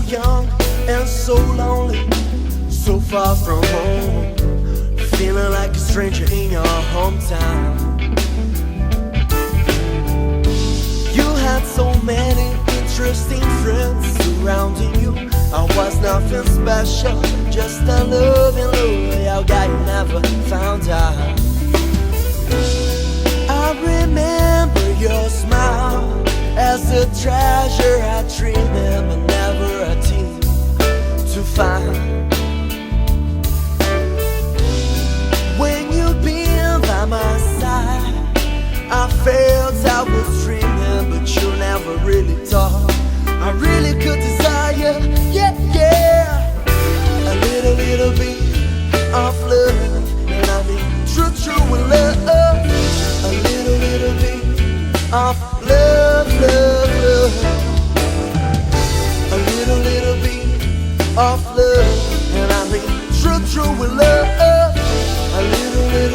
young and so lonely, so far from home, feeling like a stranger in your hometown. You had so many interesting friends surrounding you. I was nothing special, just a loving, loyal guy you never found out. I remember your smile as a treasure I dreamed of, but never a team to find. When you've been by my side, I felt I was dreaming, but you never really thought I really could desire, yeah, yeah. A little bit of love, and I mean true love. A little bit of love, love, love. A little bit of love, and I mean true love. A little bit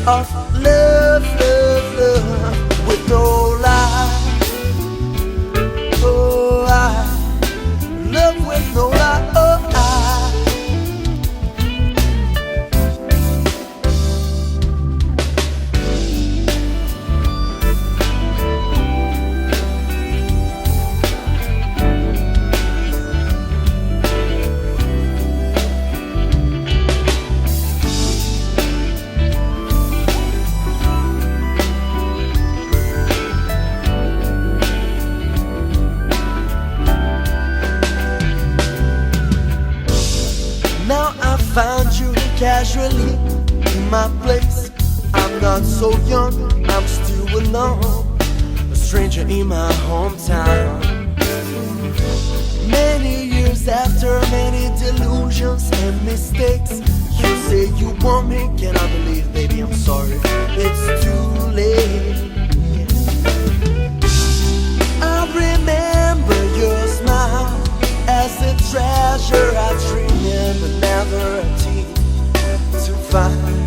of love, love, love, with no lie. Oh, I love with no lie. Oh, found you casually in my place. I'm not so young, I'm still alone, a stranger in my hometown. Many years after many delusions and mistakes, you say you want me, can I believe, baby, I'm sorry, it's too late. I remember your smile as a treasure I dreamed of, but never a team to find.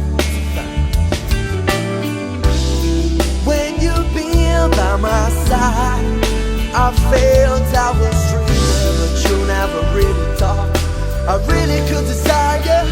When you've been by my side, I felt I was dreaming, but you never really thought I really could desire.